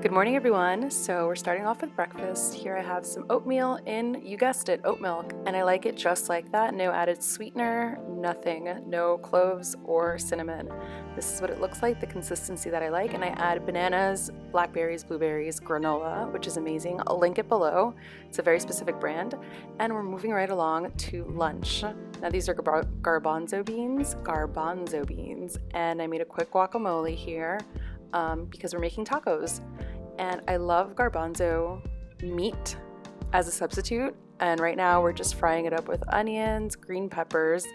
Good morning, everyone. So we're starting off with breakfast. Here I have some oatmeal in, you guessed it, oat milk, and I like it just like that. No added sweetener, nothing, no cloves or cinnamon. This is what it looks like, the consistency that I like, and I add bananas, blackberries, blueberries, granola, which is amazing. I'll link it below. It's a very specific brand, and we're moving right along to lunch. Now these are garbanzo beans, and I made a quick guacamole here because we're making tacos. And I love garbanzo meat as a substitute, and right now we're just frying it up with onions, green peppers,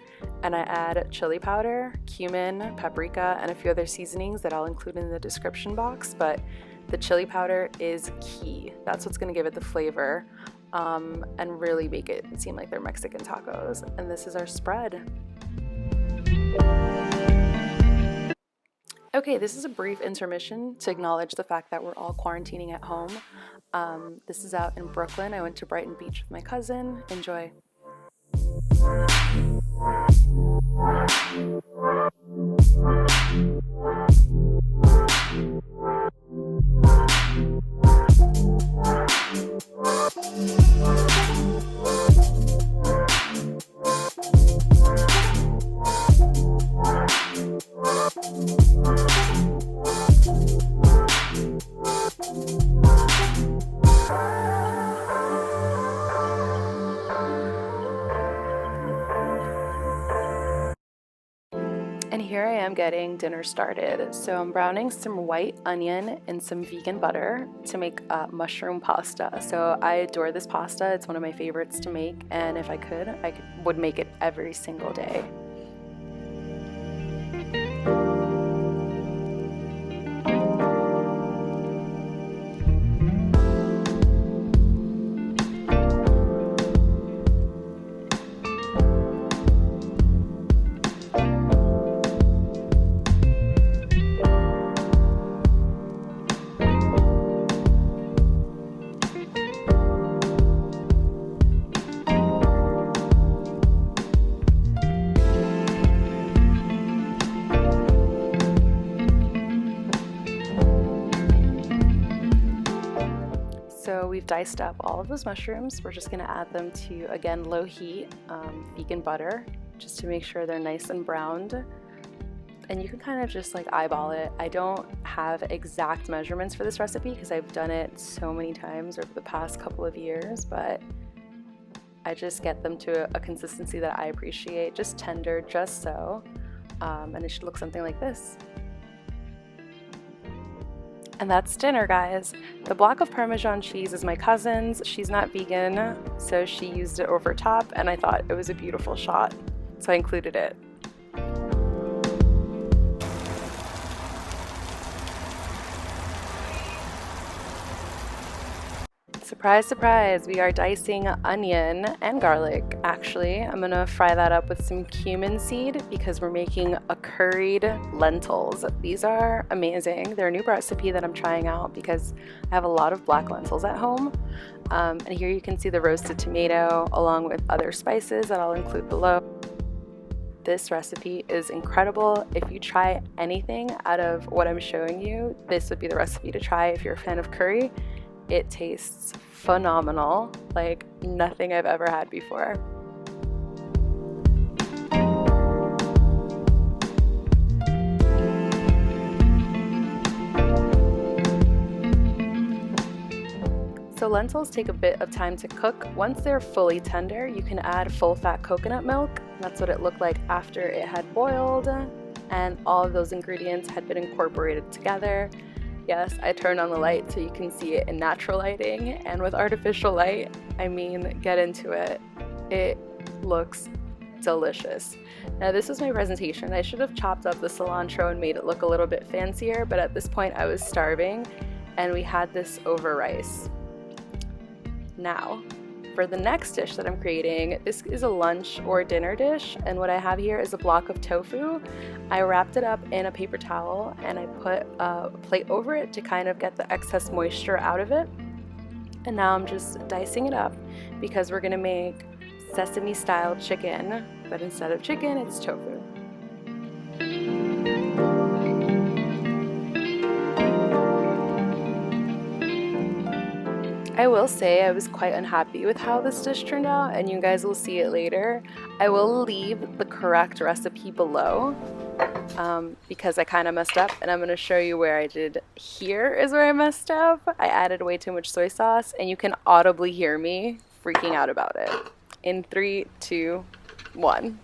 and I add chili powder, cumin, paprika, and a few other seasonings that I'll include in the description box, but the chili powder is key. That's what's going to give it the flavor and really make it seem like they're Mexican tacos. And this is our spread. Okay, this is a brief intermission to acknowledge the fact that we're all quarantining at home. This is out in Brooklyn. I went to Brighton Beach with my cousin. Enjoy. And here I am getting dinner started. So I'm browning some white onion and some vegan butter to make mushroom pasta. So I adore this pasta. It's one of my favorites to make, and if I would make it every single day. So we've diced up all of those mushrooms. We're just going to add them to, again, low heat vegan butter, just to make sure they're nice and browned. And you can kind of just like eyeball it. I don't have exact measurements for this recipe because I've done it so many times over the past couple of years, but I just get them to a consistency that I appreciate, just tender, just so, and it should look something like this. And that's dinner, guys. The block of Parmesan cheese is my cousin's. She's not vegan, so she used it over top, and I thought it was a beautiful shot, so I included it. Surprise, surprise, we are dicing onion and garlic. Actually, I'm gonna fry that up with some cumin seed because we're making a curried lentils. These are amazing. They're a new recipe that I'm trying out because I have a lot of black lentils at home. And here you can see the roasted tomato along with other spices that I'll include below. This recipe is incredible. If you try anything out of what I'm showing you, this would be the recipe to try if you're a fan of curry. It tastes phenomenal, like nothing I've ever had before. So lentils take a bit of time to cook. Once they're fully tender, you can add full fat coconut milk. That's what it looked like after it had boiled and all of those ingredients had been incorporated together. Yes, I turned on the light so you can see it in natural lighting, and with artificial light, I mean, get into it. It looks delicious. Now this was my presentation. I should have chopped up the cilantro and made it look a little bit fancier, but at this point I was starving and we had this over rice. Now, for the next dish that I'm creating, this is a lunch or dinner dish, and what I have here is a block of tofu. I wrapped it up in a paper towel and I put a plate over it to kind of get the excess moisture out of it. And now I'm just dicing it up because we're gonna make sesame style chicken, but instead of chicken, it's tofu. I will say I was quite unhappy with how this dish turned out, and you guys will see it later. I will leave the correct recipe below because I kind of messed up, and I'm going to show you where I did. Here is where I messed up. I added way too much soy sauce, and you can audibly hear me freaking out about it. In 3, 2, 1.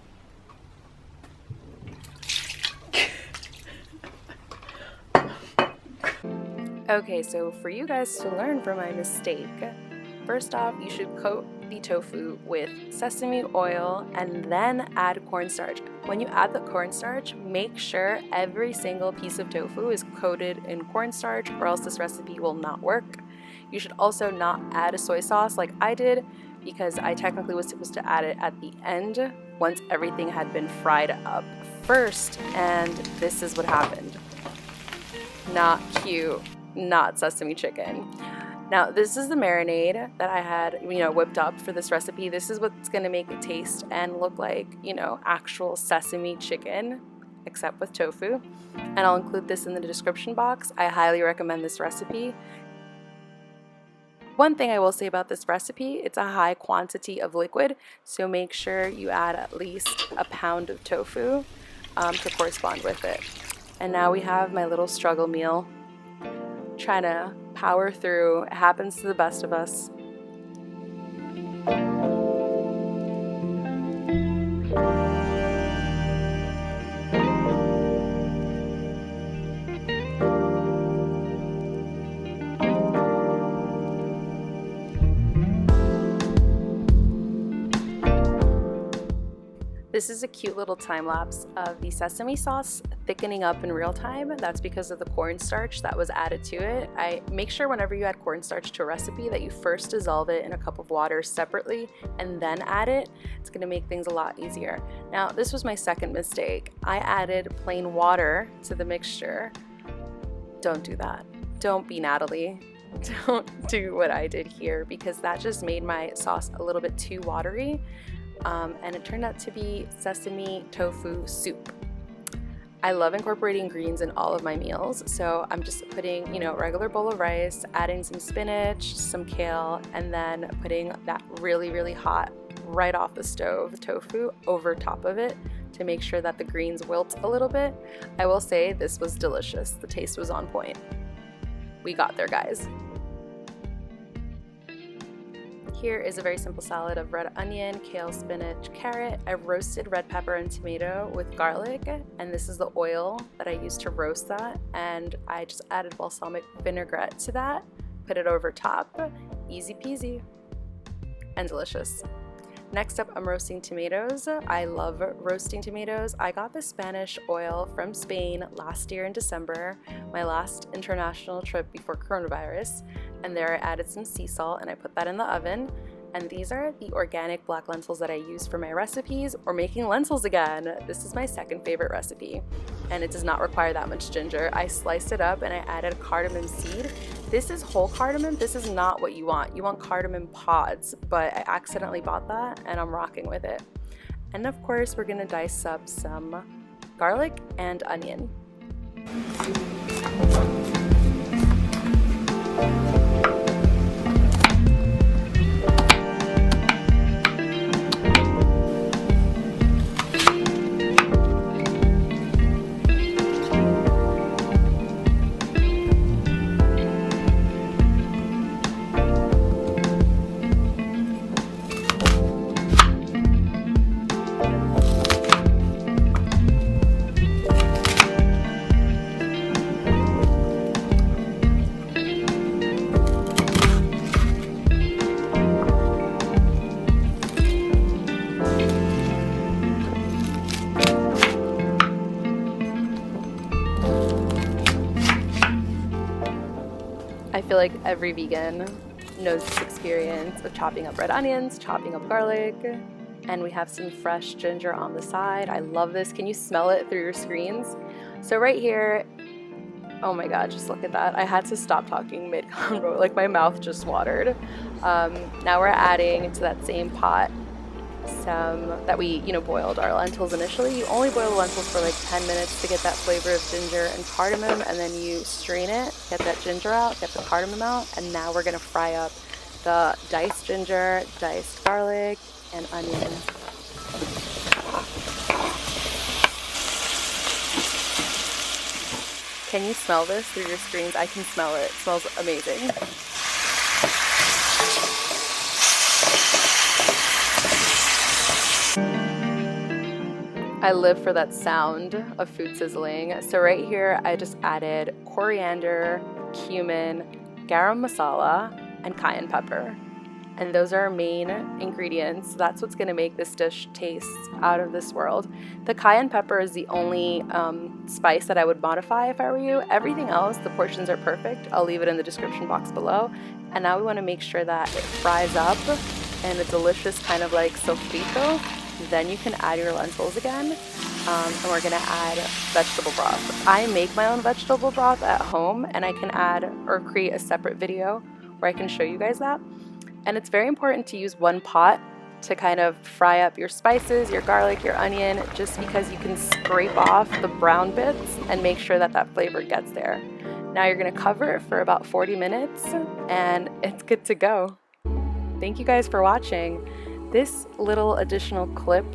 Okay, so for you guys to learn from my mistake, first off, you should coat the tofu with sesame oil and then add cornstarch. When you add the cornstarch, make sure every single piece of tofu is coated in cornstarch, or else this recipe will not work. You should also not add a soy sauce like I did, because I technically was supposed to add it at the end once everything had been fried up first, and this is what happened. Not cute. Not sesame chicken. Now, this is the marinade that I had, whipped up for this recipe. This is what's going to make it taste and look like, actual sesame chicken, except with tofu. And I'll include this in the description box. I highly recommend this recipe. One thing I will say about this recipe, it's a high quantity of liquid, so make sure you add at least a pound of tofu to correspond with it. And now we have my little struggle meal. Trying to power through. It happens to the best of us. This is a cute little time lapse of the sesame sauce thickening up in real time. That's because of the cornstarch that was added to it. I make sure whenever you add cornstarch to a recipe that you first dissolve it in a cup of water separately and then add it. It's going to make things a lot easier. Now, this was my second mistake. I added plain water to the mixture. Don't do that. Don't be Natalie. Don't do what I did here, because that just made my sauce a little bit too watery. And it turned out to be sesame tofu soup. I love incorporating greens in all of my meals, so I'm just putting, a regular bowl of rice, adding some spinach, some kale, and then putting that really, really hot, right off the stove tofu over top of it to make sure that the greens wilt a little bit. I will say this was delicious. The taste was on point. We got there, guys. Here is a very simple salad of red onion, kale, spinach, carrot. I roasted red pepper and tomato with garlic, and this is the oil that I used to roast that, and I just added balsamic vinaigrette to that, put it over top. Easy peasy and delicious. Next up, I'm roasting tomatoes. I love roasting tomatoes. I got the Spanish oil from Spain last year in December, my last international trip before coronavirus, and there I added some sea salt and I put that in the oven. And these are the organic black lentils that I use for my recipes, or making lentils again. This is my second favorite recipe, and it does not require that much ginger. I sliced it up and I added a cardamom seed. This is whole cardamom. This is not what you want. You want cardamom pods, but I accidentally bought that and I'm rocking with it. And of course, we're gonna dice up some garlic and onion. I feel like every vegan knows this experience of chopping up red onions, chopping up garlic, and we have some fresh ginger on the side. I love this. Can you smell it through your screens? So right here, oh my god, just look at that. I had to stop talking mid-convo, like my mouth just watered. Now we're adding to that same pot some that we, boiled our lentils initially. You only boil the lentils for like 10 minutes to get that flavor of ginger and cardamom, and then you strain it, get that ginger out, get the cardamom out, and now we're gonna fry up the diced ginger, diced garlic, and onions. Can you smell this through your screens? I can smell it. It smells amazing. I live for that sound of food sizzling. So right here, I just added coriander, cumin, garam masala, and cayenne pepper. And those are our main ingredients. That's what's gonna make this dish taste out of this world. The cayenne pepper is the only spice that I would modify if I were you. Everything else, the portions are perfect. I'll leave it in the description box below. And now we wanna make sure that it fries up in a delicious kind of like sofrito. Then you can add your lentils again. And we're gonna add vegetable broth. I make my own vegetable broth at home, and I can add or create a separate video where I can show you guys that. And it's very important to use one pot to kind of fry up your spices, your garlic, your onion, just because you can scrape off the brown bits and make sure that that flavor gets there. Now you're gonna cover it for about 40 minutes and it's good to go. Thank you guys for watching. This little additional clip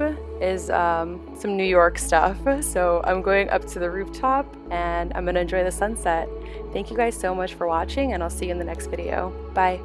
is some New York stuff. So I'm going up to the rooftop and I'm gonna enjoy the sunset. Thank you guys so much for watching, and I'll see you in the next video. Bye.